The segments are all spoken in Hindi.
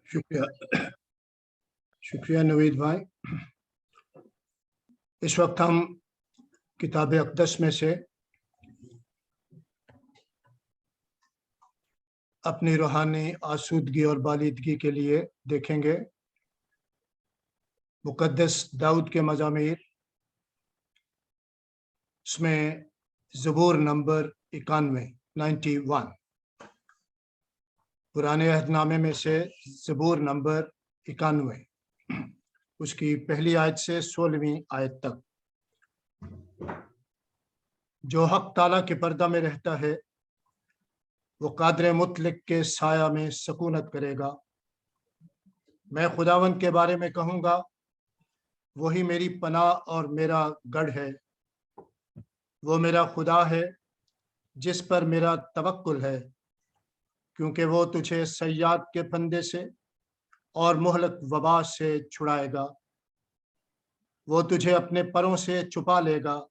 शुक्रिया शुक्रिया नवीद भाई। इस वक्त हम किताब अक़दस में से अपनी रूहानी आसूदगी और बालिदगी के लिए देखेंगे मुक़द्दस दाऊद के मज़ामीर। इसमें ज़बूर नंबर 91 पुराने अहदनामे में से ज़बूर नंबर 91 उसकी पहली आयत से 16वीं आयत तक। जो हक ताला के पर्दा में रहता है वो कादर मुतलक के साया में सकूनत करेगा। मैं खुदावंद के बारे में कहूँगा, वही मेरी पनाह और मेरा गढ़ है। वो मेरा खुदा है जिस पर मेरा तवक्कुल है, क्योंकि वो तुझे सय्याद के फंदे से और मुहलक वबा से छुड़ाएगा। वो तुझे अपने परों से छुपा लेगा।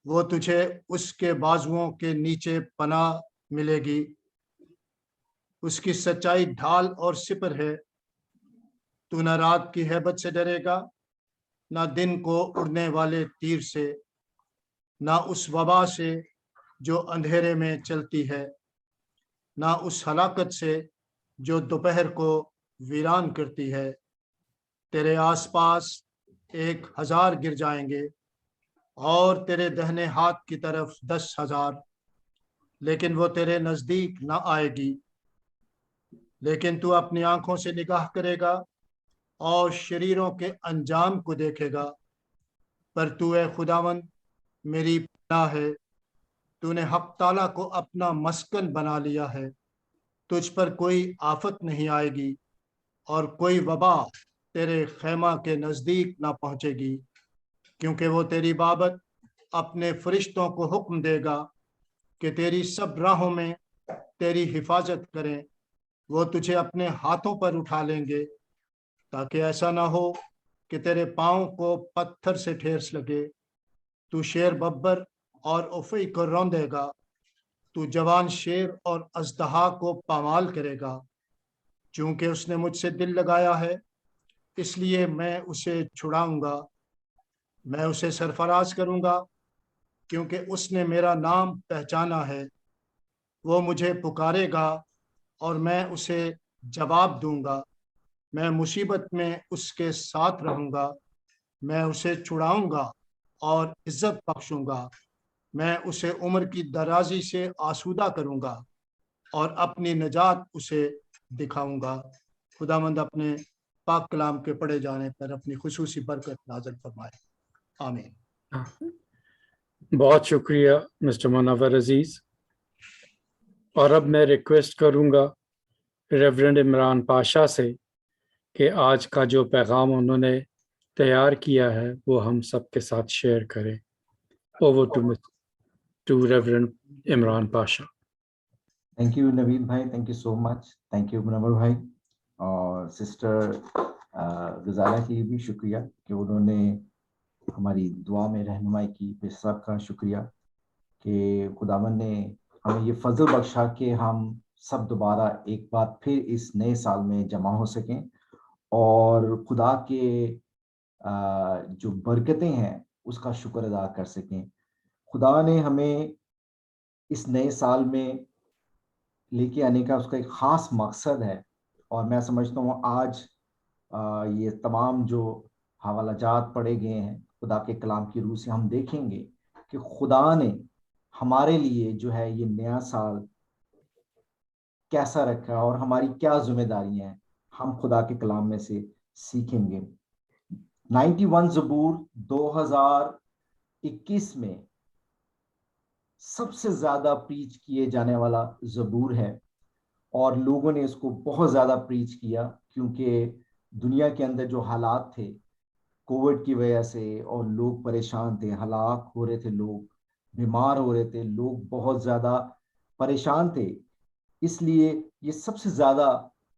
वो तुझे उसके बाजुओं के नीचे पनाह मिलेगी। उसकी सच्चाई ढाल और सिपर है। तू न रात की हैबत से डरेगा, न दिन को उड़ने वाले तीर से, न उस वबा से जो अंधेरे में चलती है, न उस हलाकत से जो दोपहर को वीरान करती है। तेरे आसपास 1000 गिर जाएंगे और तेरे दाहिने हाथ की तरफ 10,000, लेकिन वो तेरे नजदीक न आएगी। लेकिन तू अपनी आंखों से निगाह करेगा और शरीरों के अंजाम को देखेगा। पर तू ए खुदावंद मेरी पनाह है। तूने हक ताला को अपना मस्कन बना लिया है। तुझ पर कोई आफत नहीं आएगी और कोई वबा तेरे खैमा के नजदीक ना पहुंचेगी, क्योंकि वो तेरी बाबत अपने फरिश्तों को हुक्म देगा कि तेरी सब राहों में तेरी हिफाजत करें। वो तुझे अपने हाथों पर उठा लेंगे, ताकि ऐसा ना हो कि तेरे पाँव को पत्थर से ठेस लगे। तू शेर बब्बर और उफई को रौंदेगा। तू जवान शेर और अजदहा को पामाल करेगा। चूंकि उसने मुझसे दिल लगाया है, इसलिए मैं उसे छुड़ाऊंगा। मैं उसे सरफराज करूंगा, क्योंकि उसने मेरा नाम पहचाना है। वो मुझे पुकारेगा और मैं उसे जवाब दूंगा। मैं मुसीबत में उसके साथ रहूंगा। मैं उसे छुड़ाऊंगा और इज्जत बख्शूंगा। मैं उसे उम्र की दराजी से आसूदा करूंगा और अपनी निजात उसे दिखाऊंगा। खुदावंद अपने पाक कलाम के पढ़े जाने पर अपनी खुसूसी बरकत नाज़िल फरमाए। आमीन। बहुत शुक्रिया मिस्टर मुनव्वर अजीज। और अब मैं रिक्वेस्ट करूंगा रेवरेंड इमरान पाशा से कि आज का जो पैगाम उन्होंने तैयार किया है वो हम सबके साथ शेयर करें। Over to reverend Imran Pasha. Thank you Naveed भाई, thank you so much. Thank you Munawwar भाई और सिस्टर गजाला की भी शुक्रिया कि उन्होंने हमारी दुआ में रहनुमाई की। फिर सबका शुक्रिया कि खुदावन ने हमें ये फजल बख्शा कि हम सब दोबारा एक बार फिर इस नए साल में जमा हो सकें और खुदा के जो बरकतें हैं उसका शुक्र अदा कर सकें। खुदा ने हमें इस नए साल में लेके आने का उसका एक ख़ास मकसद है और मैं समझता हूँ आज ये तमाम जो हवालाजात पढ़े गए हैं खुदा के कलाम की रूह से हम देखेंगे कि खुदा ने हमारे लिए जो है ये नया साल कैसा रखा और हमारी क्या जिम्मेदारियां हैं, हम खुदा के कलाम में से सीखेंगे। 91 ज़बूर 2021 में सबसे ज्यादा प्रीच किए जाने वाला ज़बूर है और लोगों ने इसको बहुत ज्यादा प्रीच किया क्योंकि दुनिया के अंदर जो हालात थे कोविड की वजह से और लोग परेशान थे, हलाक हो रहे थे, लोग बीमार हो रहे थे, लोग बहुत ज्यादा परेशान थे। इसलिए ये सबसे ज्यादा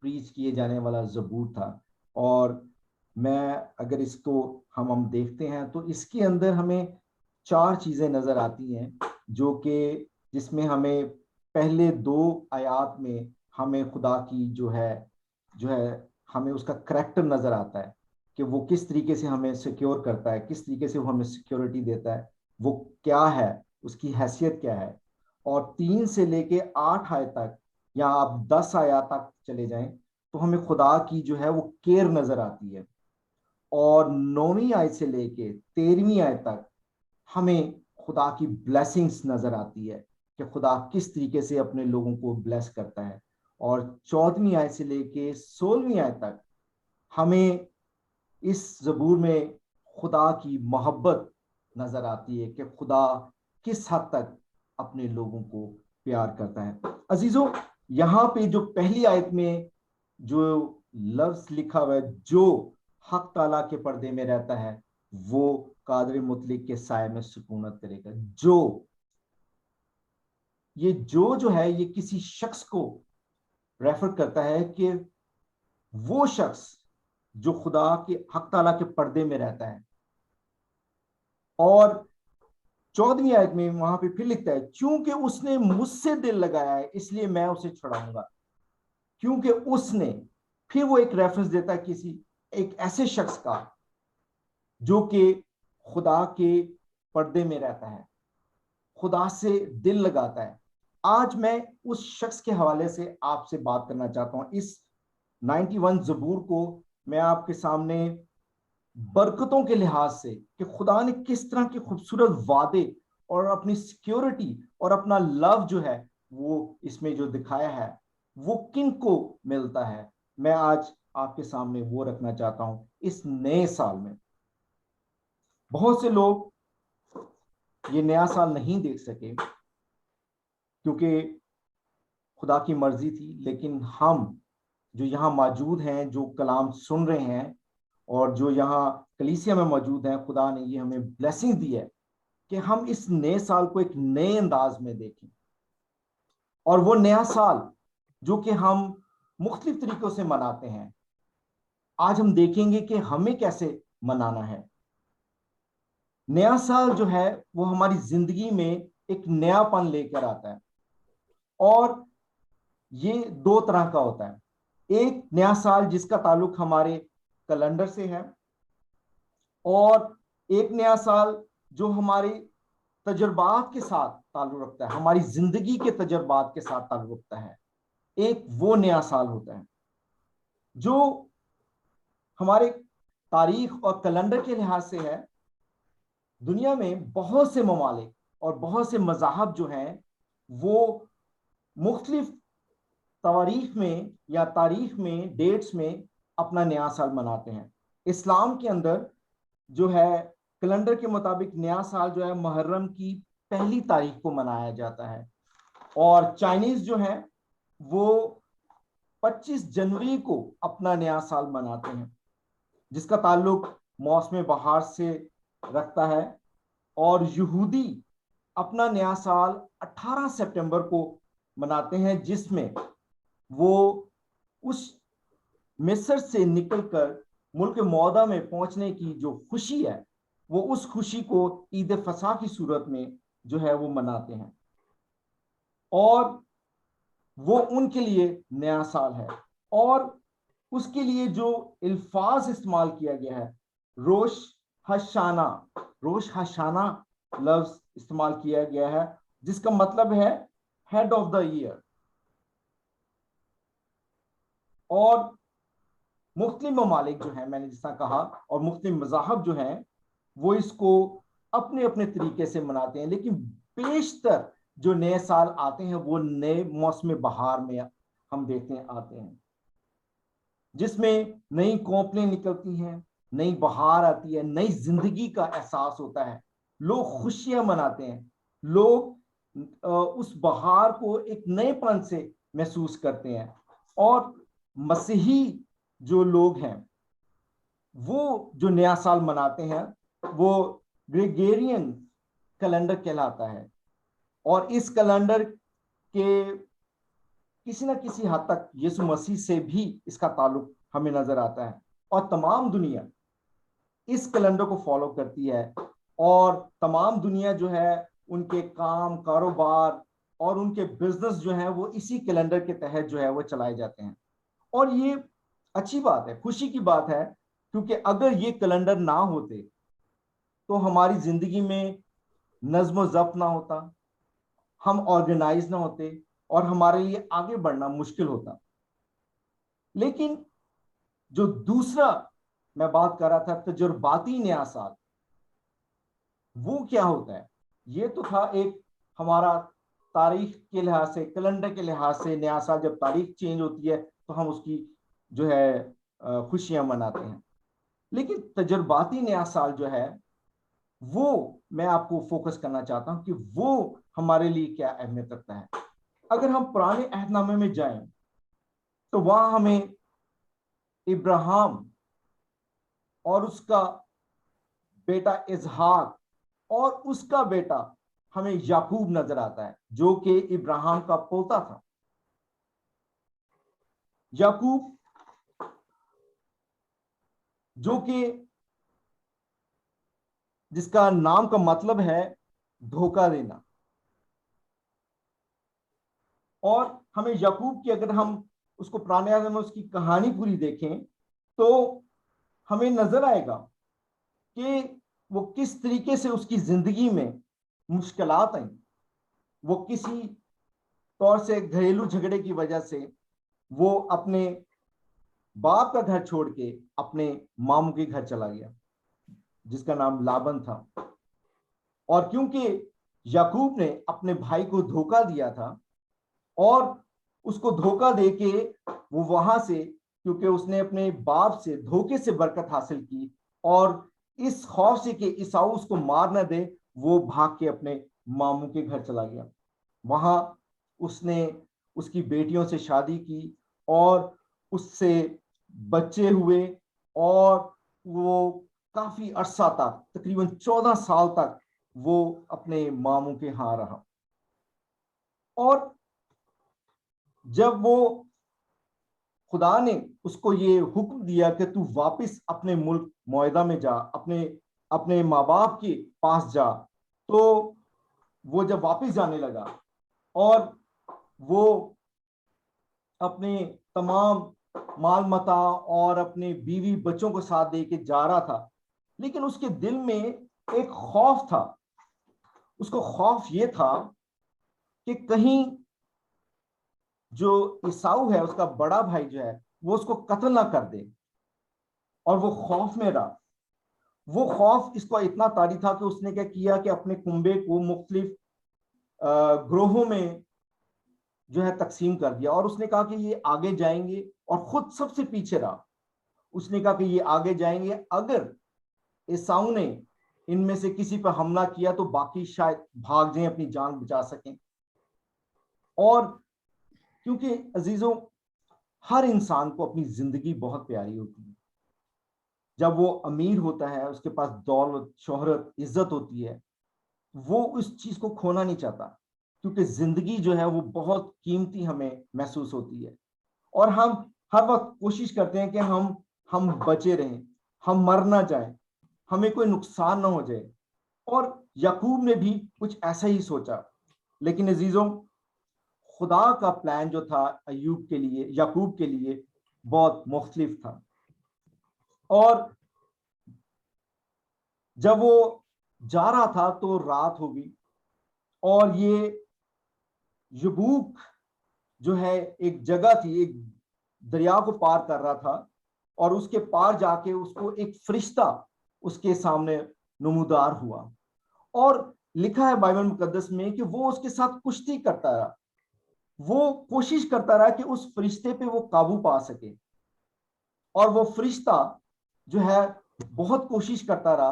प्रीच किए जाने वाला ज़बूर था। और मैं अगर इसको हम देखते हैं तो इसके अंदर हमें 4 चीजें नजर आती हैं जो कि जिसमें हमें पहले 2 आयात में हमें खुदा की जो है जो है हमें उसका करैक्टर नजर आता है कि वो किस तरीके से हमें सिक्योर करता है, किस तरीके से वो हमें सिक्योरिटी देता है, वो क्या है, उसकी हैसियत क्या है। और 3 से लेके 8 आयत तक या आप 10 आयत तक चले जाएं तो हमें खुदा की जो है वो केयर नजर आती है। और 9वीं आयत से लेके 13वीं आयत तक हमें खुदा की ब्लेसिंग्स नजर आती है कि खुदा किस तरीके से अपने लोगों को ब्लेस करता है। और 14वीं आयत से लेके 16वीं आयत तक हमें इस जबूर में खुदा की मोहब्बत नजर आती है कि खुदा किस हद तक अपने लोगों को प्यार करता है। अजीजों, यहाँ पे जो पहली आयत में जो लफ्ज लिखा हुआ है, जो हक ताला के पर्दे में रहता है वो कादर मुतलिक के साय में सुकूनत करेगा। जो है ये किसी शख्स को रेफर करता है कि वो शख्स जो खुदा के हक ताला के पर्दे में रहता है। और 14वीं आयत में वहां पे फिर लिखता है, क्योंकि उसने मुझसे दिल लगाया है इसलिए मैं उसे छुड़ाऊंगा। क्योंकि उसने, फिर वो एक रेफरेंस देता है किसी एक ऐसे शख्स का जो कि खुदा के पर्दे में रहता है, खुदा से दिल लगाता है। आज मैं उस शख्स के हवाले से आपसे बात करना चाहता हूं। इस 91 जबूर को मैं आपके सामने बरकतों के लिहाज से कि खुदा ने किस तरह के खूबसूरत वादे और अपनी सिक्योरिटी और अपना लव जो है वो इसमें जो दिखाया है वो किन को मिलता है, मैं आज आपके सामने वो रखना चाहता हूं। इस नए साल में बहुत से लोग ये नया साल नहीं देख सके क्योंकि खुदा की मर्जी थी, लेकिन हम जो यहाँ मौजूद हैं, जो कलाम सुन रहे हैं और जो यहाँ कलीसिया में मौजूद हैं, खुदा ने ये हमें ब्लेसिंग दी है कि हम इस नए साल को एक नए अंदाज में देखें। और वो नया साल जो कि हम मुख्तलिफ तरीकों से मनाते हैं, आज हम देखेंगे कि हमें कैसे मनाना है। नया साल जो है वो हमारी जिंदगी में एक नयापन लेकर आता है। और ये 2 तरह का होता है। एक नया साल जिसका ताल्लुक हमारे कैलेंडर से है, और एक नया साल जो हमारे तजुर्बात के साथ ताल्लुक रखता है, हमारी जिंदगी के तजुर्बात के साथ ताल्लुक रखता है। एक वो नया साल होता है जो हमारे तारीख और कैलेंडर के लिहाज से है। दुनिया में बहुत से ममालिक और बहुत से मज़ाहब जो हैं वो मुख्तलिफ तवारीख में या तारीख में डेट्स में अपना नया साल मनाते हैं। इस्लाम के अंदर जो है कैलेंडर के मुताबिक नया साल जो है मुहर्रम की पहली तारीख को मनाया जाता है। और चाइनीज जो है वो 25 जनवरी को अपना नया साल मनाते हैं जिसका ताल्लुक मौसम बहार से रखता है। और यहूदी अपना नया साल 18 सितंबर को मनाते हैं जिसमें वो उस मिस्र से निकलकर मुल्क मौदा में पहुंचने की जो खुशी है वो उस खुशी को ईद फसा की सूरत में जो है वो मनाते हैं। और वो उनके लिए नया साल है। और उसके लिए जो अल्फाज इस्तेमाल किया गया है, रोश हशाना, रोश हशाना लफ्ज इस्तेमाल किया गया है जिसका मतलब है हेड ऑफ द ईयर। और मुख्तलिफ ममालिक जो है, मैंने जितना कहा, और मुख्तलिफ मज़ाहब जो हैं वो इसको अपने अपने तरीके से मनाते हैं। लेकिन बेशतर जो नए साल आते हैं वो नए मौसम बहार में हम देखते हैं आते हैं, जिसमें नई कोपलें निकलती हैं, नई बहार आती है, नई जिंदगी का एहसास होता है, लोग खुशियां मनाते हैं, लोग उस बहार को एक नएपन से महसूस करते हैं। और मसीही जो लोग हैं वो जो नया साल मनाते हैं वो ग्रेगोरियन कैलेंडर कहलाता है। और इस कैलेंडर के किसी ना किसी हद तक यीशु मसीह से भी इसका ताल्लुक हमें नजर आता है। और तमाम दुनिया इस कैलेंडर को फॉलो करती है और तमाम दुनिया जो है उनके काम कारोबार और उनके बिजनेस जो है वो इसी कैलेंडर के तहत जो है वो चलाए जाते हैं। और ये अच्छी बात है, खुशी की बात है, क्योंकि अगर ये कैलेंडर ना होते तो हमारी जिंदगी में नज्म ज़ब्त ना होता, हम ऑर्गेनाइज ना होते और हमारे लिए आगे बढ़ना मुश्किल होता। लेकिन जो दूसरा मैं बात कर रहा था, तजुर्बाती नया साल, वो क्या होता है? ये तो था एक हमारा तारीख के लिहाज से, कैलेंडर के लिहाज से नया साल, जब तारीख चेंज होती है तो हम उसकी जो है खुशियां मनाते हैं। लेकिन तजुर्बाती नया साल जो है, वो मैं आपको फोकस करना चाहता हूं कि वो हमारे लिए क्या अहमियत रखता है। अगर हम पुराने अहदनामे में जाएं तो वहां हमें इब्राहिम और उसका बेटा इजहाक और उसका बेटा हमें याकूब नजर आता है, जो कि इब्राहिम का पोता था। याकूब जो कि जिसका नाम का मतलब है धोखा देना। और हमें याकूब की, अगर हम उसको पुराने में उसकी कहानी पूरी देखें तो हमें नजर आएगा कि वो किस तरीके से उसकी जिंदगी में मुश्किलात आई। वो किसी तौर से घरेलू झगड़े की वजह से वो अपने बाप का घर छोड़ के अपने मामू के घर चला गया, जिसका नाम लाबन था। और क्योंकि याकूब ने अपने भाई को धोखा दिया था और उसको धोखा देके वो वहां से, क्योंकि उसने अपने बाप से धोखे से बरकत हासिल की और इस खौफ से कि ईसाऊ उसको मार न दे, वो भाग के अपने मामू के घर चला गया। वहां उसने उसकी बेटियों से शादी की और उससे बच्चे हुए और वो काफी अरसा तक, तकरीबन 14 साल तक वो अपने मामू के यहाँ रहा। और जब वो खुदा ने उसको ये हुक्म दिया कि तू वापस अपने मुल्क मुआहिदा में जा, अपने अपने माँ बाप के पास जा, तो वो जब वापस जाने लगा और वो अपने तमाम माल मता और अपने बीवी बच्चों को साथ दे के जा रहा था, लेकिन उसके दिल में एक खौफ था। उसको खौफ ये था कि कहीं जो ईसाऊ है, उसका बड़ा भाई जो है, वो उसको कत्ल ना कर दे। और वो खौफ में रहा। वो खौफ इसको इतना तारी था कि उसने क्या किया कि अपने कुंबे को मुख्तलिफ ग्रोहों में जो है तकसीम कर दिया और उसने कहा कि ये आगे जाएंगे, और खुद सबसे पीछे रहा। उसने कहा कि ये आगे जाएंगे, अगर ईसाऊ ने इनमें से किसी पर हमला किया तो बाकी शायद भाग जाएं, अपनी जान बचा सकें। और क्योंकि अजीजों, हर इंसान को अपनी जिंदगी बहुत प्यारी होती है। जब वो अमीर होता है, उसके पास दौलत, शोहरत, इज्जत होती है, वो उस चीज को खोना नहीं चाहता, क्योंकि जिंदगी जो है वो बहुत कीमती हमें महसूस होती है। और हम हर वक्त कोशिश करते हैं कि हम बचे रहें, हम मर ना जाएं, हमें कोई नुकसान ना हो जाए। और याकूब ने भी कुछ ऐसा ही सोचा। लेकिन अजीजों, खुदा का प्लान जो था अय्यूब के लिए, याकूब के लिए, बहुत मुख्तलिफ था। और जब वो जा रहा था तो रात हो गई और ये यबूक जो है एक जगह थी, एक दरिया को पार कर रहा था और उसके पार जाके उसको एक फरिश्ता उसके सामने नमूदार हुआ। और लिखा है बाइबल मुकद्दस में कि वो उसके साथ कुश्ती करता रहा। वो कोशिश करता रहा कि उस फरिश्ते पे वो काबू पा सके। और वो फरिश्ता जो है बहुत कोशिश करता रहा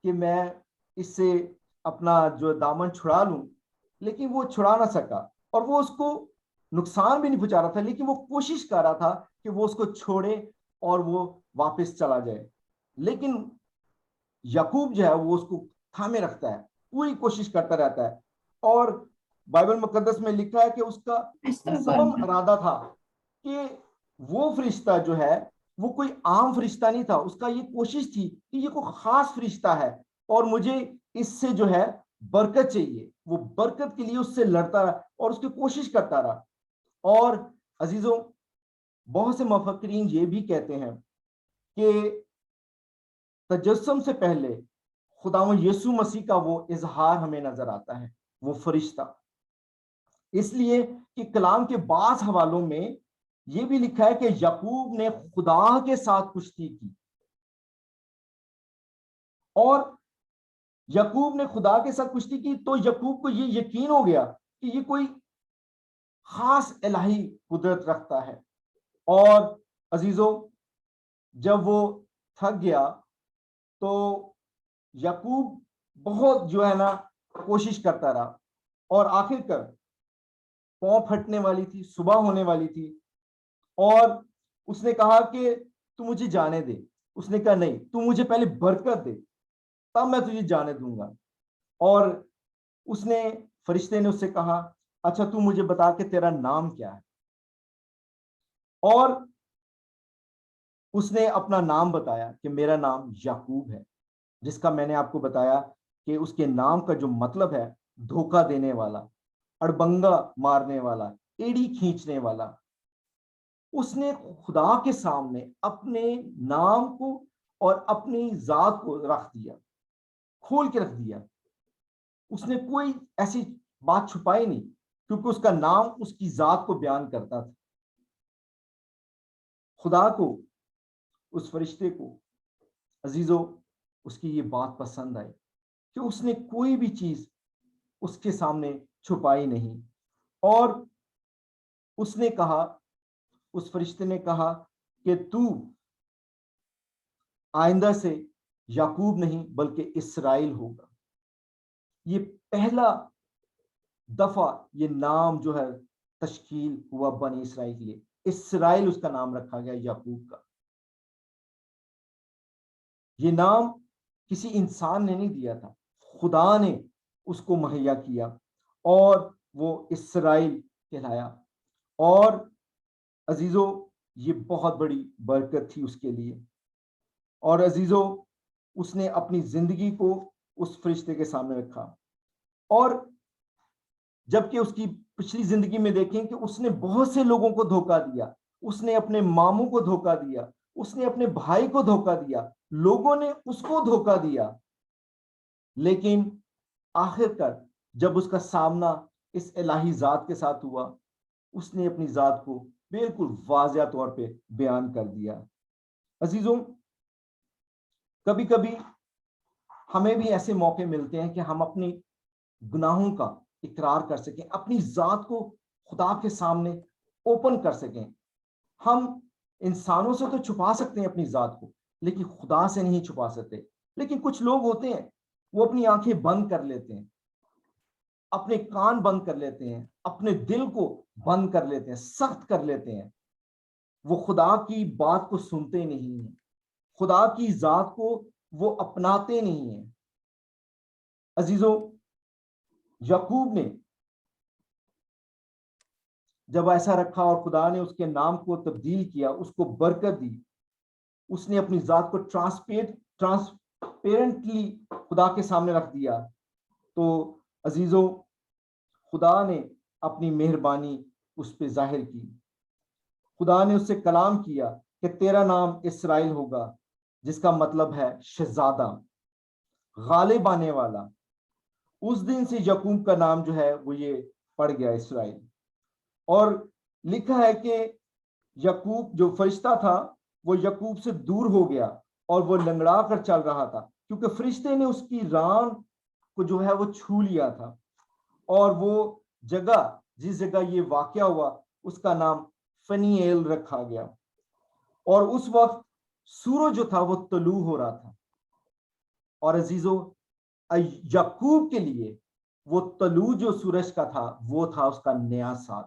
कि मैं इससे अपना जो दामन छुड़ा लूं, लेकिन वो छुड़ा ना सका। और वो उसको नुकसान भी नहीं पहुंचा रहा था, लेकिन वो कोशिश कर रहा था कि वो उसको छोड़े और वो वापस चला जाए। लेकिन याकूब जो है वो उसको थामे रखता है, पूरी कोशिश करता रहता है। और बाइबल मुकद्दस में लिखा है कि उसका मुसम्मम इरादा था कि वो फरिश्ता जो है वो कोई आम फरिश्ता नहीं था। उसका ये कोशिश थी कि ये कोई खास फरिश्ता है और मुझे इससे जो है बरकत चाहिए। वो बरकत के लिए उससे लड़ता रहा और उसकी कोशिश करता रहा। और अजीजों, बहुत से मुफक्किरीन ये भी कहते हैं कि तजस्सुम से पहले खुदावंद यीशु मसीह का वो इजहार हमें नजर आता है, वो फरिश्ता। इसलिए कि कलाम के बाज़ हवालों में ये भी लिखा है कि याकूब ने खुदा के साथ कुश्ती की, और याकूब ने खुदा के साथ कुश्ती की तो याकूब को ये यकीन हो गया कि ये कोई खास इलाही कुदरत रखता है। और अजीजों, जब वो थक गया तो याकूब बहुत जो है ना कोशिश करता रहा, और आखिरकार पांव फटने वाली थी, सुबह होने वाली थी, और उसने कहा कि तू मुझे जाने दे। उसने कहा नहीं, तू मुझे पहले बरकत दे, तब मैं तुझे जाने दूंगा। और उसने, फरिश्ते ने उससे कहा, अच्छा तू मुझे बता कि तेरा नाम क्या है। और उसने अपना नाम बताया कि मेरा नाम याकूब है, जिसका मैंने आपको बताया कि उसके नाम का जो मतलब है धोखा देने वाला, अड़बंगा मारने वाला, एड़ी खींचने वाला। उसने खुदा के सामने अपने नाम को और अपनी जात को रख दिया, खोल के रख दिया। उसने कोई ऐसी बात छुपाई नहीं, क्योंकि उसका नाम उसकी जात को बयान करता था। खुदा को, उस फरिश्ते को, अजीजों, उसकी ये बात पसंद आई कि उसने कोई भी चीज उसके सामने छुपाई नहीं। और उसने कहा, उस फरिश्ते ने कहा कि तू आइंदा से याकूब नहीं बल्कि इसराइल होगा। ये पहला दफा ये नाम जो है तश्कील हुआ बनी इसराइल के लिए। इसराइल उसका नाम रखा गया, याकूब का। ये नाम किसी इंसान ने नहीं दिया था, खुदा ने उसको मुहैया किया, और वो इसराइल कहलाया। और अजीजों, ये बहुत बड़ी बरकत थी उसके लिए। और अजीजों, उसने अपनी जिंदगी को उस फरिश्ते के सामने रखा। और जबकि उसकी पिछली जिंदगी में देखें कि उसने बहुत से लोगों को धोखा दिया, उसने अपने मामू को धोखा दिया, उसने अपने भाई को धोखा दिया, लोगों ने उसको धोखा दिया, लेकिन आखिरकार जब उसका सामना इस इलाही जात के साथ हुआ, उसने अपनी जात को बिल्कुल वाज़िया तौर पे बयान कर दिया। अजीजों, कभी कभी हमें भी ऐसे मौके मिलते हैं कि हम अपनी गुनाहों का इकरार कर सकें, अपनी जात को खुदा के सामने ओपन कर सकें। हम इंसानों से तो छुपा सकते हैं अपनी जात को, लेकिन खुदा से नहीं छुपा सकते। लेकिन कुछ लोग होते हैं, वो अपनी आंखें बंद कर लेते हैं, अपने कान बंद कर लेते हैं, अपने दिल को बंद कर लेते हैं, सख्त कर लेते हैं। वो खुदा की बात को सुनते नहीं हैं, खुदा की जात को वो अपनाते नहीं हैं। अजीजों, याकूब ने जब ऐसा रखा और खुदा ने उसके नाम को तब्दील किया, उसको बरकत दी, उसने अपनी जात को ट्रांसपेरेंटली खुदा के सामने रख दिया, तो अजीजों, खुदा ने अपनी मेहरबानी उस पर जाहिर की। खुदा ने उससे कलाम किया कि तेरा नाम इसराइल होगा, जिसका मतलब है शहजादा, गालिब आने वाला। उस दिन से याकूब का नाम जो है वो ये पड़ गया, इसराइल। और लिखा है कि याकूब जो फरिश्ता था वो याकूब से दूर हो गया और वो लंगड़ा कर चल रहा था, क्योंकि फरिश्ते ने उसकी रान को जो है वो छू लिया था। और वो जगह, जिस जगह ये वाकया हुआ, उसका नाम फनीएल रखा गया। और उस वक्त सूरज जो था वो तलू हो रहा था। और अजीजों, याकूब के लिए वो तलू जो सूरज का था वो था उसका नया साल,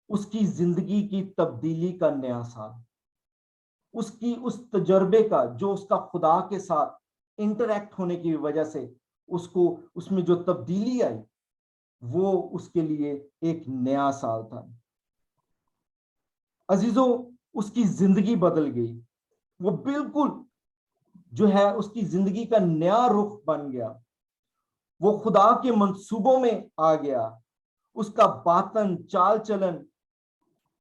उसकी जिंदगी की तब्दीली का नया साल, उसकी उस तजर्बे का जो उसका खुदा के साथ इंटरैक्ट होने की वजह से उसको उसमें जो तब्दीली आई, वो उसके लिए एक नया साल था। अजीजों, उसकी जिंदगी बदल गई। वो बिल्कुल जो है उसकी जिंदगी का नया रुख बन गया। वो खुदा के मंसूबों में आ गया। उसका बातन, चाल चलन,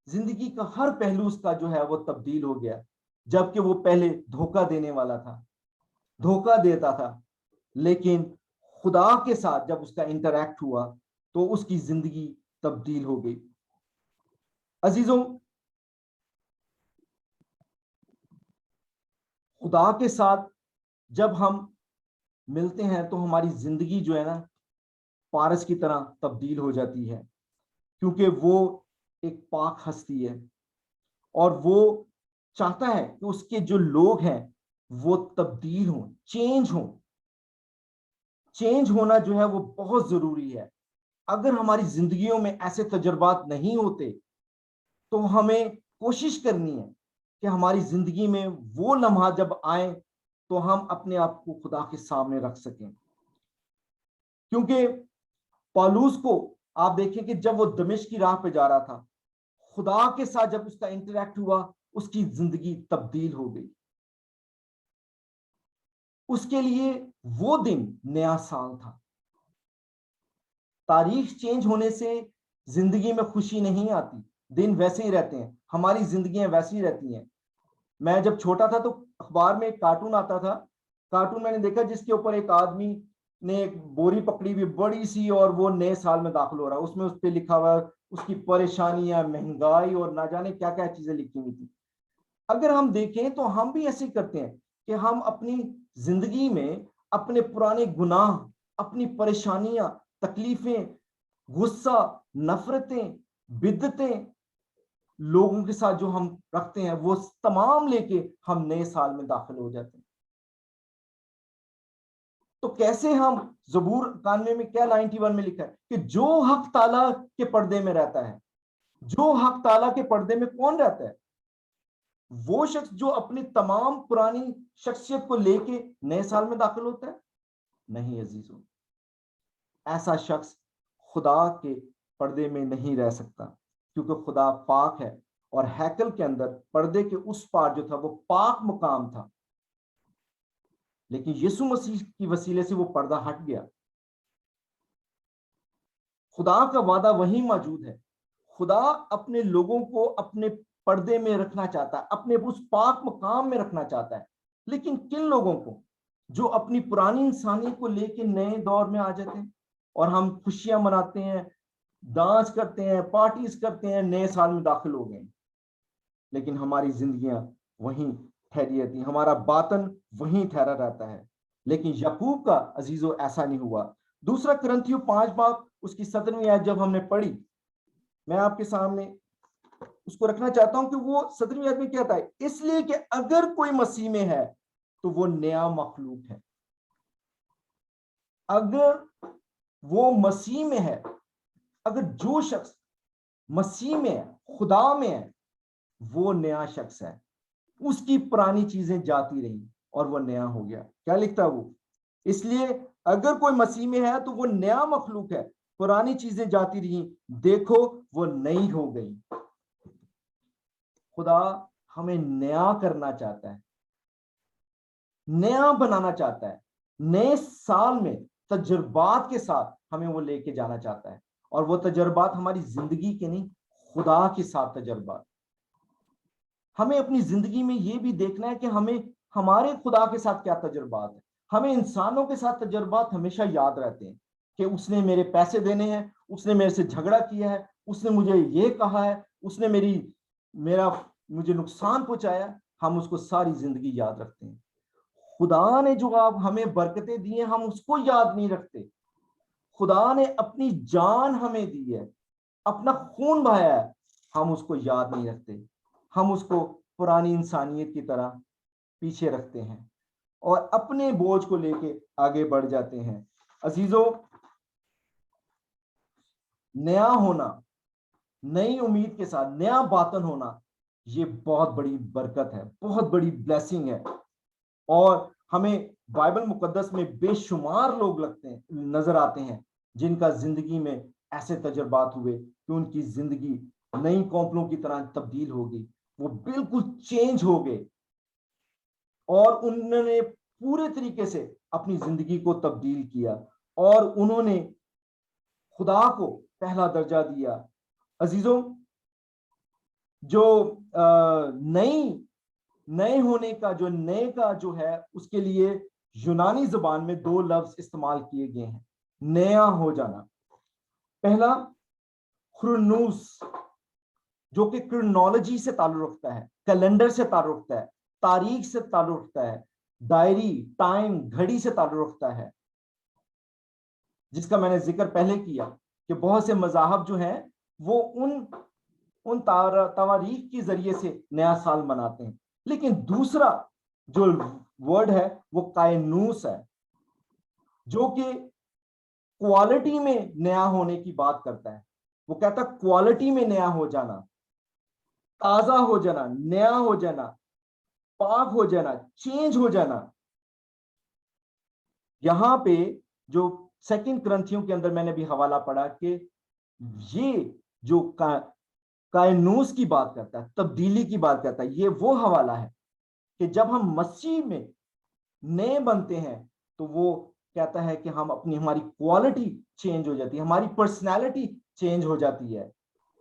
जिंदगी का हर पहलू उसका जो है वो तब्दील हो गया। जबकि वो पहले धोखा देने वाला था, धोखा देता था, लेकिन खुदा के साथ जब उसका इंटरैक्ट हुआ तो उसकी जिंदगी तब्दील हो गई। अजीजों, खुदा के साथ जब हम मिलते हैं तो हमारी जिंदगी जो है ना पारस की तरह तब्दील हो जाती है, क्योंकि वो एक पाक हस्ती है और वो चाहता है कि उसके जो लोग हैं वो तब्दील हों, चेंज हों। चेंज होना जो है वो बहुत जरूरी है। अगर हमारी जिंदगियों में ऐसे तजुर्बात नहीं होते तो हमें कोशिश करनी है कि हमारी जिंदगी में वो लम्हा जब आए तो हम अपने आप को खुदा के सामने रख सकें। क्योंकि पौलुस को आप देखें कि जब वो दमिश्क की राह पे जा रहा था, खुदा के साथ जब उसका इंटरैक्ट हुआ, उसकी जिंदगी तब्दील हो गई। उसके लिए वो दिन नया साल था। तारीख चेंज होने से जिंदगी में खुशी नहीं आती, दिन वैसे ही रहते हैं, हमारी जिंदगियां वैसी ही रहती हैं। मैं जब छोटा था तो अखबार में एक कार्टून आता था, कार्टून मैंने देखा जिसके ऊपर एक आदमी ने एक बोरी पकड़ी हुई बड़ी सी और वो नए साल में दाखिल हो रहा है, उसमें उस पर लिखा हुआ उसकी परेशानियां, महंगाई और ना जाने क्या क्या चीजें लिखी हुई थी। अगर हम देखें तो हम भी ऐसे करते हैं कि हम अपनी जिंदगी में अपने पुराने गुनाह, अपनी परेशानियां, तकलीफें, गुस्सा, नफरतें, बिद्दतें लोगों के साथ जो हम रखते हैं वो तमाम लेके हम नए साल में दाखिल हो जाते हैं। तो कैसे हम, ज़बूर 91 में क्या 91 में लिखा है कि जो हक ताला के पर्दे में रहता है, जो हक ताला के पर्दे में कौन रहता है? वो शख्स जो अपनी तमाम पुरानी शख्सियत को लेके नए साल में दाखिल होता है? नहीं अजीजों, ऐसा शख्स खुदा के पर्दे में नहीं रह सकता, क्योंकि खुदा पाक है और हैकल के अंदर पर्दे के उस पार जो था वो पाक मुकाम था। लेकिन यीशु मसीह की वसीले से वो पर्दा हट गया। खुदा का वादा वहीं मौजूद है। खुदा अपने लोगों को अपने पर्दे में रखना चाहता है, अपने उस पाक मकाम में रखना चाहता है। लेकिन किन लोगों को? जो अपनी पुरानी इंसानियत को लेके नए दौर में आ जाते हैं और हम खुशियां मनाते हैं, डांस करते हैं, पार्टीज करते हैं, नए साल में दाखिल हो गए, लेकिन हमारी जिंदगियां वहीं ठहरी रहती, हमारा बातन वहीं ठहरा रहता है। लेकिन याकूब का अजीजों ऐसा नहीं हुआ। दूसरा कुरिन्थियों 5 बाब उसकी 17वीं आयत जब हमने पढ़ी, मैं आपके सामने उसको रखना चाहता हूं कि वो 17वीं आयत में क्या था, इसलिए कि अगर कोई मसीह में है तो वो नया मखलूक है। अगर वो मसीह में है, अगर जो शख्स मसीह में है, खुदा में है, वो नया शख्स है। उसकी पुरानी चीजें जाती रही और वो नया हो गया। क्या लिखता है वो? इसलिए अगर कोई मसीह में है तो वो नया मखलूक है, पुरानी चीजें जाती रही, देखो वो नई हो गई। खुदा हमें नया करना चाहता है, नया बनाना चाहता है। नए साल में तजुर्बात के साथ हमें वो लेके जाना चाहता है, और वो तजुर्बात हमारी जिंदगी के नहीं, खुदा के साथ तजुर्बात। हमें अपनी जिंदगी में ये भी देखना है कि हमें हमारे खुदा के साथ क्या तजुर्बात है। हमें इंसानों के साथ तजुर्बात हमेशा याद रहते हैं कि उसने मेरे पैसे देने हैं, उसने मेरे से झगड़ा किया है, उसने मुझे ये कहा है, उसने मुझे नुकसान पहुंचाया। हम उसको सारी जिंदगी याद रखते हैं। खुदा ने जो आप हमें बरकतें दी हैं हम उसको याद नहीं रखते। खुदा ने अपनी जान हमें दी है, अपना खून बहाया है, हम उसको याद नहीं रखते। हम उसको पुरानी इंसानियत की तरह पीछे रखते हैं और अपने बोझ को लेके आगे बढ़ जाते हैं। अजीजों, नया होना, नई उम्मीद के साथ नया बातन होना, ये बहुत बड़ी बरकत है, बहुत बड़ी ब्लेसिंग है। और हमें बाइबल मुकद्दस में बेशुमार लोग नजर आते हैं जिनका जिंदगी में ऐसे तजुर्बात हुए कि उनकी जिंदगी नई कौपलों की तरह तब्दील हो गई। वो बिल्कुल चेंज हो गए और उन्होंने पूरे तरीके से अपनी जिंदगी को तब्दील किया और उन्होंने खुदा को पहला दर्जा दिया। अजीजों, जो नए होने का जो नए का जो है, उसके लिए यूनानी जुबान में दो लफ्ज इस्तेमाल किए गए हैं, नया हो जाना। पहला खुरनूस, जो कि क्रोनोलॉजी से ताल्लुक रखता है, कैलेंडर से ताल्लुक रखता है, तारीख से ताल्लुक रखता है, डायरी, टाइम, घड़ी से ताल्लुक रखता है, जिसका मैंने जिक्र पहले किया कि बहुत से मज़ाहब जो हैं वो उन तवारीख के जरिए से नया साल मनाते हैं। लेकिन दूसरा जो वर्ड है वो कायनूस है, जो कि क्वालिटी में नया होने की बात करता है। वो कहता है क्वालिटी में नया हो जाना, ताजा हो जाना, नया हो जाना, पाक हो जाना, चेंज हो जाना। यहां पे जो सेकंड ग्रंथियों के अंदर मैंने भी हवाला पढ़ा कि ये जो कायनूस की बात करता है, तब्दीली की बात करता है, ये वो हवाला है कि जब हम मसीह में नए बनते हैं तो वो कहता है कि हम हमारी क्वालिटी चेंज हो जाती है, हमारी पर्सनैलिटी चेंज हो जाती है,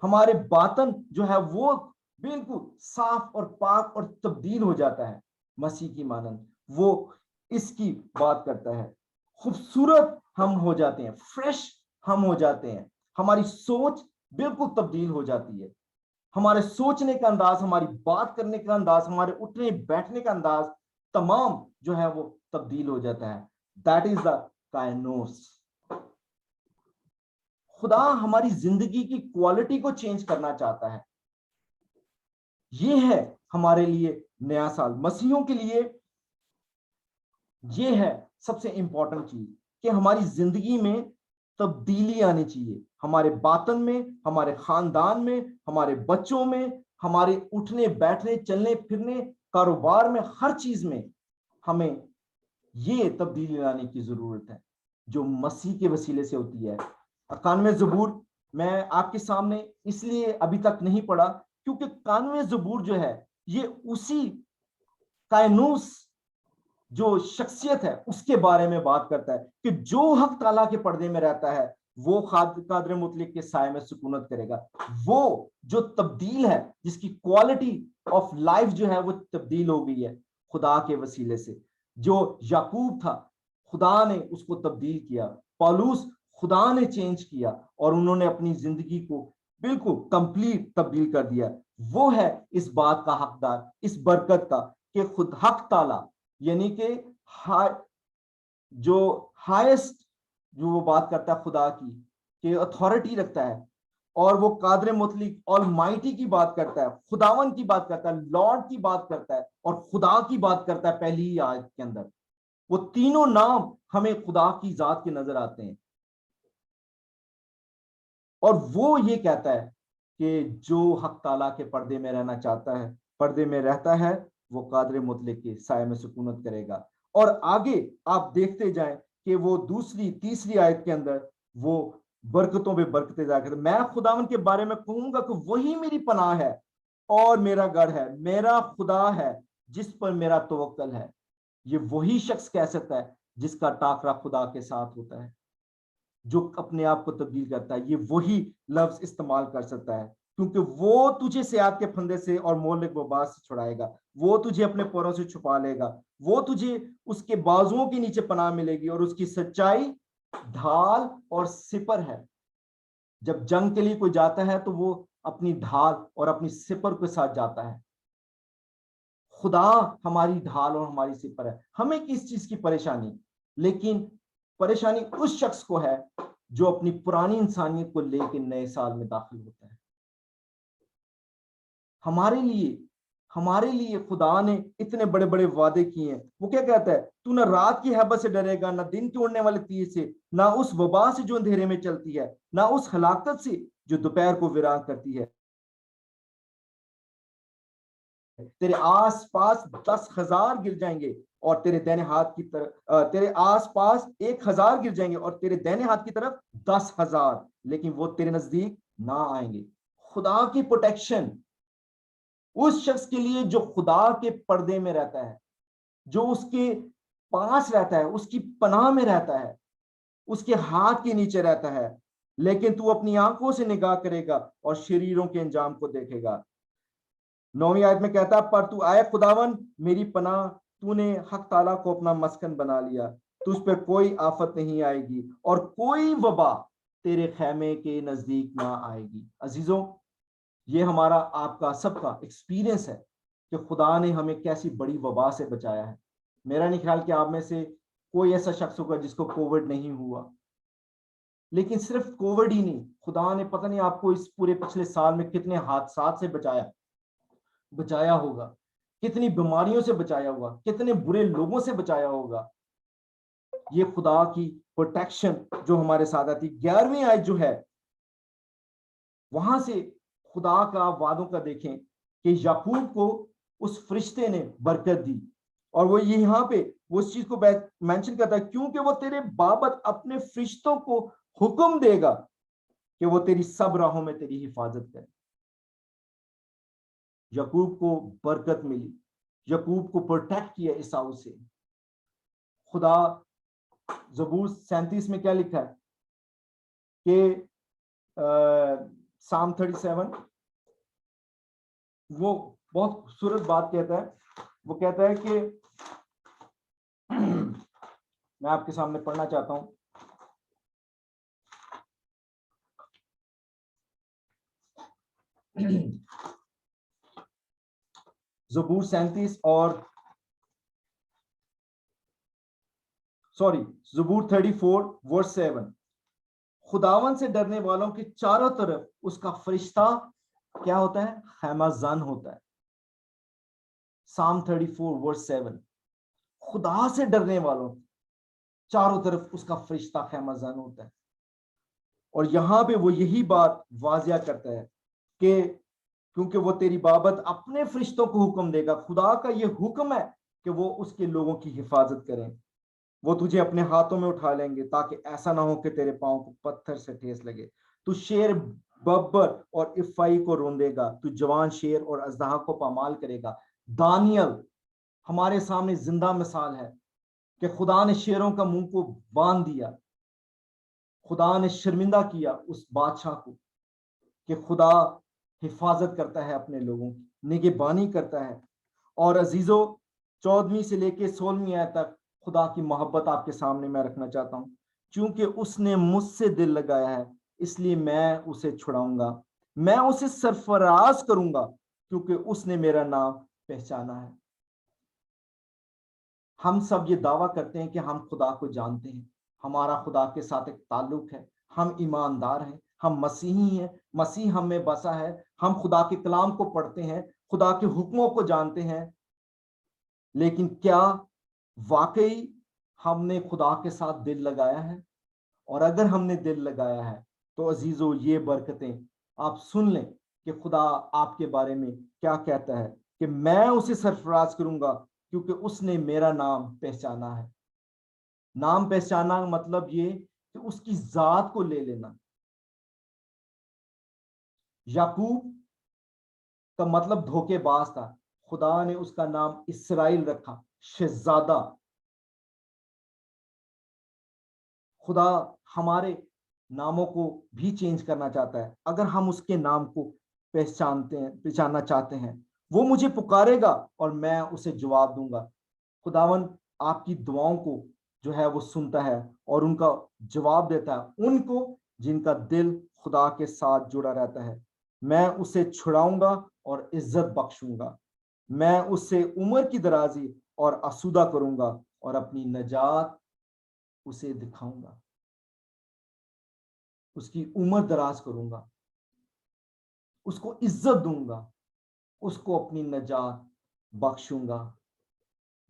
हमारे बातन जो है वो बिल्कुल साफ और पाक और तब्दील हो जाता है मसीह की मानंद। वो इसकी बात करता है। खूबसूरत हम हो जाते हैं, फ्रेश हम हो जाते हैं, हमारी सोच बिल्कुल तब्दील हो जाती है, हमारे सोचने का अंदाज, हमारी बात करने का अंदाज, हमारे उठने बैठने का अंदाज तमाम जो है वो तब्दील हो जाता है। दैट इज द कायनोस। खुदा हमारी जिंदगी की क्वालिटी को चेंज करना चाहता है। ये है हमारे लिए नया साल। मसीहों के लिए ये है सबसे इंपॉर्टेंट चीज कि हमारी जिंदगी में तब्दीली आनी चाहिए, हमारे बातन में, हमारे खानदान में, हमारे बच्चों में, हमारे उठने बैठने, चलने फिरने, कारोबार में, हर चीज में हमें ये तब्दीली लाने की जरूरत है जो मसीह के वसीले से होती है। 91 ज़बूर मैं आपके सामने इसलिए अभी तक नहीं पढ़ा क्योंकि 91 ज़बूर जो है ये उसी कायनूस जो शख्सियत है उसके बारे में बात करता है कि जो हक ताला के पर्दे में रहता है वो कादर मुतलिक के साए में सुकूनत करेगा। वो जो तब्दील है, जिसकी क्वालिटी ऑफ लाइफ जो है वो तब्दील हो गई है खुदा के वसीले से। जो याकूब था, खुदा ने उसको तब्दील किया, पौलुस खुदा ने चेंज किया और उन्होंने अपनी जिंदगी को बिल्कुल कंप्लीट तब्दील कर दिया। वो है इस बात का हकदार, इस बरकत का कि खुद हक ताला यानी कि जो हाईएस्ट जो वो बात करता है खुदा की, कि अथॉरिटी रखता है, और वो कादर मुतलिक ऑलमाइटी की बात करता है, खुदावन की बात करता है, लॉर्ड की बात करता है और खुदा की बात करता है। पहली ही आयत के अंदर वो तीनों नाम हमें खुदा की जात के नजर आते हैं और वो ये कहता है कि जो हक ताला के पर्दे में रहना चाहता है, पर्दे में रहता है, वो कादर मुतलिक के साए में सुकूनत करेगा। और आगे आप देखते जाएं कि वो दूसरी तीसरी आयत के अंदर वो बरकतों पे बरकतें जाकर, मैं खुदावन के बारे में कहूंगा कि वही मेरी पनाह है और मेरा गढ़ है, मेरा खुदा है जिस पर मेरा तवक्कल है। ये वही शख्स कह सकता है जिसका टाकरा खुदा के साथ होता है, जो अपने आप को तब्दील करता है। ये वही लफ्ज इस्तेमाल कर सकता है क्योंकि वो तुझे सियात के फंदे से और मोहल्ले वबास से छुड़ाएगा, वो तुझे अपने पैरों से छुपा लेगा, वो तुझे उसके बाजुओं के नीचे पनाह मिलेगी और उसकी सच्चाई ढाल और सिपर है। जब जंग के लिए कोई जाता है तो वो अपनी ढाल और अपनी सिपर के साथ जाता है। खुदा हमारी ढाल और हमारी सिपर है। हमें किस चीज की परेशानी, लेकिन परेशानी उस शख्स को है जो अपनी पुरानी इंसानियत को लेकर नए साल में दाखिल होता है। हमारे लिए खुदा ने इतने बड़े बड़े वादे किए हैं। वो क्या कहता है, तू ना रात की हैबत से डरेगा, ना दिन के उड़ने वाले तीर से, ना उस वबा से जो अंधेरे में चलती है, ना उस हलाकत से जो दोपहर को वीरान करती है। तेरे आसपास 10,000 गिर जाएंगे और तेरे दाहिने हाथ की तरफ, तेरे आसपास 1,000 गिर जाएंगे और तेरे दाहिने हाथ की तरफ 10,000, लेकिन वो तेरे नजदीक ना आएंगे। खुदा की प्रोटेक्शन उस शख्स के लिए जो खुदा के पर्दे में रहता है, जो उसके पास रहता है, उसकी पनाह में रहता है, उसके हाथ के नीचे रहता है। लेकिन तू अपनी आंखों से निगाह करेगा और शरीरों के अंजाम को देखेगा। 9वीं आयत में कहता है, पर तू आए खुदावन मेरी पनाह, तूने हक ताला को अपना मस्कन बना लिया, तुझ पे कोई आफत नहीं आएगी और कोई वबा तेरे खैमे के नजदीक ना आएगी। अजीजों, ये हमारा आपका सबका एक्सपीरियंस है कि खुदा ने हमें कैसी बड़ी वबा से बचाया है। मेरा नहीं ख्याल कि आप में से कोई ऐसा शख्स होगा जिसको कोविड नहीं हुआ, लेकिन सिर्फ कोविड ही नहीं, खुदा ने पता नहीं आपको इस पूरे पिछले साल में कितने हादसात से बचाया होगा, कितनी बीमारियों से बचाया होगा, कितने बुरे लोगों से बचाया होगा। ये खुदा की प्रोटेक्शन जो हमारे साथ आती। 11वीं आयत जो है वहां से खुदा का वादों का देखें कि याकूब को उस फरिश्ते ने बरकत दी, और वो यहाँ पे वो इस चीज को मेंशन करता है, क्योंकि वो तेरे बाबत अपने फरिश्तों को हुक्म देगा कि वो तेरी सब राहों में तेरी हिफाजत करे। याकूब को बरकत मिली, याकूब को प्रोटेक्ट किया ईसाऊ से। खुदा ज़बूर 37 में क्या लिखा है कि साम 37 वो बहुत खूबसूरत बात कहता है। वो कहता है कि मैं आपके सामने पढ़ना चाहता हूं। ज़बूर 37 और ज़बूर 34 वर्स 7, खुदावन से डरने वालों के चारों तरफ उसका फरिश्ता क्या होता है? खैमाजान होता है। साम 34 वर्स 7, खुदा से डरने वालों चारों तरफ उसका फरिश्ता खैमाजान होता है। और यहां पे वो यही बात वाजिया करता है कि क्योंकि वो तेरी बाबत अपने फरिश्तों को हुक्म देगा। खुदा का ये हुक्म है कि वो उसके लोगों की हिफाजत करें। वो तुझे अपने हाथों में उठा लेंगे ताकि ऐसा ना हो कि तेरे पांव को पत्थर से ठेस लगे। तू शेर, बब्बर और इफ़ाई को रोंदेगा, तू जवान शेर और अजदहा को पामाल करेगा। दानियल हमारे सामने जिंदा मिसाल है कि खुदा ने शेरों का मुंह को बांध दिया। खुदा ने शर्मिंदा किया उस बादशाह को कि खुदा हिफाजत करता है अपने लोगों की, निगहबानी करता है। और अजीजों, 14वीं से लेके 16वीं आयत तक खुदा की मोहब्बत आपके सामने मैं रखना चाहता हूं। क्योंकि उसने मुझसे दिल लगाया है इसलिए मैं उसे छुड़ाऊंगा, मैं उसे सरफराज करूंगा क्योंकि उसने मेरा नाम पहचाना है। हम सब ये दावा करते हैं कि हम खुदा को जानते हैं, हमारा खुदा के साथ एक ताल्लुक है, हम ईमानदार हैं, हम मसीही हैं, मसीह हम में बसा है, हम खुदा के कलाम को पढ़ते हैं, खुदा के हुक्मों को जानते हैं। लेकिन क्या वाकई हमने खुदा के साथ दिल लगाया है? और अगर हमने दिल लगाया है तो अजीजों, ये बरकतें आप सुन लें कि खुदा आपके बारे में क्या कहता है कि मैं उसे सरफराज करूंगा क्योंकि उसने मेरा नाम पहचाना है। नाम पहचाना मतलब ये कि उसकी जात को ले लेना। याकूब का मतलब धोखेबाज था, खुदा ने उसका नाम इसराइल रखा, शहजादा। खुदा हमारे नामों को भी चेंज करना चाहता है अगर हम उसके नाम को पहचानना चाहते हैं। वो मुझे पुकारेगा और मैं उसे जवाब दूंगा। खुदावन आपकी दुआओं को जो है वो सुनता है और उनका जवाब देता है, उनको जिनका दिल खुदा के साथ जुड़ा रहता है। मैं उसे छुड़ाऊंगा और इज्जत बख्शूंगा, मैं उससे उम्र की दराजी और आसूदा करूंगा और अपनी नजात उसे दिखाऊंगा, उसकी उम्र दराज करूंगा, उसको इज्जत दूंगा, उसको अपनी नजात बख्शूंगा।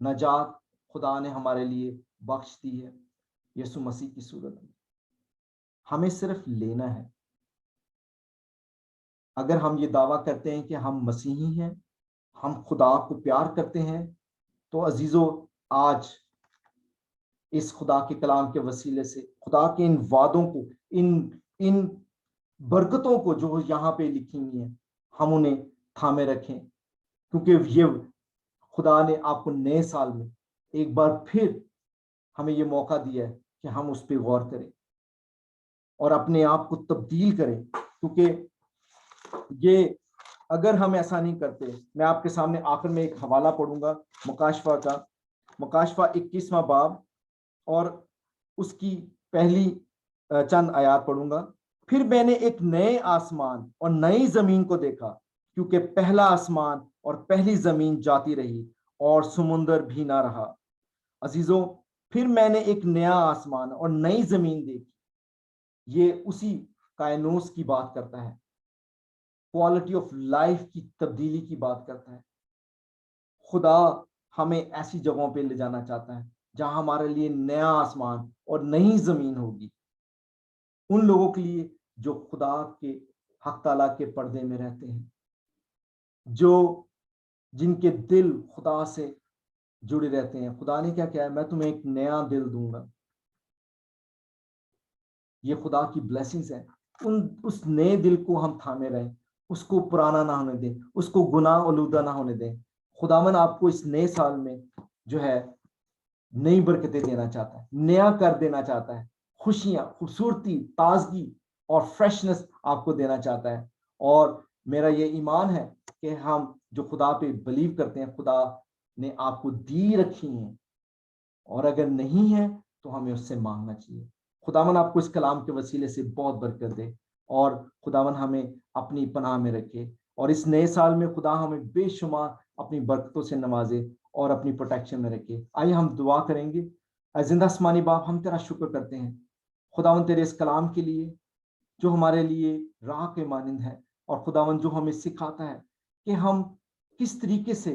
नजात खुदा ने हमारे लिए बख्श दी है यीशु मसीह की सूरत में। हमें सिर्फ लेना है। अगर हम ये दावा करते हैं कि हम मसीही हैं, हम खुदा को प्यार करते हैं, तो अजीजों, आज इस खुदा के कलाम के वसीले से खुदा के इन वादों को, इन बरकतों को जो यहाँ पे लिखी हुई है, हम उन्हें थामे रखें। क्योंकि ये खुदा ने आपको नए साल में एक बार फिर हमें ये मौका दिया है कि हम उस पर गौर करें और अपने आप को तब्दील करें। क्योंकि ये अगर हम ऐसा नहीं करते, मैं आपके सामने आखिर में एक हवाला पढ़ूंगा मुकाशफा का, मुकाशफा 21वां बाब और उसकी पहली चंद आयात पढ़ूंगा। फिर मैंने एक नए आसमान और नई जमीन को देखा, क्योंकि पहला आसमान और पहली जमीन जाती रही और समुंदर भी ना रहा। अजीजों, फिर मैंने एक नया आसमान और नई जमीन देखी। ये उसी कायनोस की बात करता है, क्वालिटी ऑफ लाइफ की तब्दीली की बात करता है। खुदा हमें ऐसी जगहों पे ले जाना चाहता है जहां हमारे लिए नया आसमान और नई जमीन होगी। उन लोगों के लिए जो खुदा के हक ताला के पर्दे में रहते हैं, जो जिनके दिल खुदा से जुड़े रहते हैं। खुदा ने क्या कहा? मैं तुम्हें एक नया दिल दूंगा। ये खुदा की ब्लेसिंग्स है। उस नए दिल को हम थामे रहें, उसको पुराना ना होने दें, उसको गुनाह आलूदा ना होने दें। खुदावन आपको इस नए साल में जो है नई बरकतें देना चाहता है, नया कर देना चाहता है, खुशियां, खूबसूरती, ताजगी और फ्रेशनेस आपको देना चाहता है। और मेरा ये ईमान है कि हम जो खुदा पे बिलीव करते हैं, खुदा ने आपको दी रखी हैं, और अगर नहीं है तो हमें उससे मांगना चाहिए। खुदावन आपको इस कलाम के वसीले से बहुत बरकत दे, और खुदावन हमें अपनी पनाह में रखे, और इस नए साल में खुदा हमें बेशुमार अपनी बरकतों से नवाजे और अपनी प्रोटेक्शन में रखे। आइए हम दुआ करेंगे। जिंदा आसमानी बाप, हम तेरा शुक्र करते हैं खुदावन तेरे इस कलाम के लिए जो हमारे लिए राह के मानिंद है, और खुदावन जो हमें सिखाता है कि हम किस तरीके से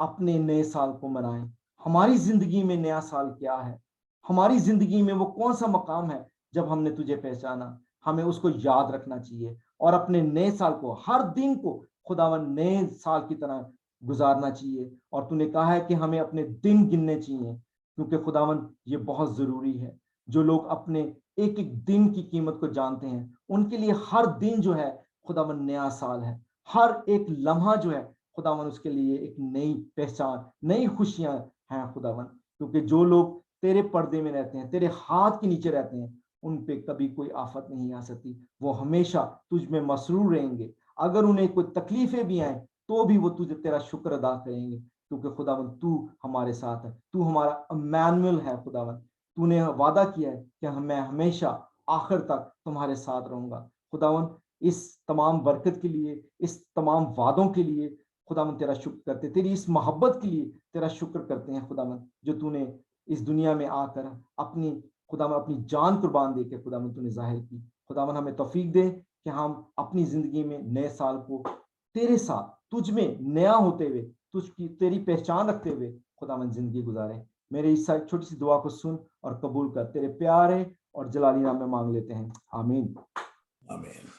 अपने नए साल को मनाएं। हमारी जिंदगी में नया साल क्या है, हमारी जिंदगी में वो कौन सा मकाम है जब हमने तुझे पहचाना। हमें उसको याद रखना चाहिए और अपने नए साल को, हर दिन को खुदावन नए साल की तरह गुजारना चाहिए। और तूने कहा है कि हमें अपने दिन गिनने चाहिए, क्योंकि खुदावन ये बहुत जरूरी है। जो लोग अपने एक एक दिन की कीमत को जानते हैं, उनके लिए हर दिन जो है खुदावन नया साल है। हर एक लम्हा जो है खुदावन उसके लिए एक नई पहचान, नई खुशियां हैं खुदावन। क्योंकि जो लोग तेरे पर्दे में रहते हैं, तेरे हाथ के नीचे रहते हैं, उन पे कभी कोई आफत नहीं आ सकती। वो हमेशा तुझ में मसरूर रहेंगे। अगर उन्हें कोई तकलीफें भी आए तो भी वो तुझे तेरा शुक्र अदा करेंगे, क्योंकि खुदावन तू हमारे साथ है, तू हमारा इम्मानुएल है। खुदावन तूने वादा किया है कि मैं हमेशा आखिर तक तुम्हारे साथ रहूंगा। खुदावन इस तमाम बरकत के लिए, इस तमाम वादों के लिए खुदावन तेरा शुक्र करते, तेरी इस मोहब्बत के लिए तेरा शुक्र करते हैं खुदावन, जो तूने इस दुनिया में आकर अपनी खुदावन अपनी जान कुर्बान दे के खुदावन तूने जाहिर की। खुदावन हमें तौफीक दे कि हम अपनी जिंदगी में नए साल को तेरे साथ, तुझ में नया होते हुए, तुझकी तेरी पहचान रखते हुए खुदावन जिंदगी गुजारे। मेरे इस छोटी सी दुआ को सुन और कबूल कर, तेरे प्यारे और जलाली नाम में मांग लेते हैं, आमीन। आमीन।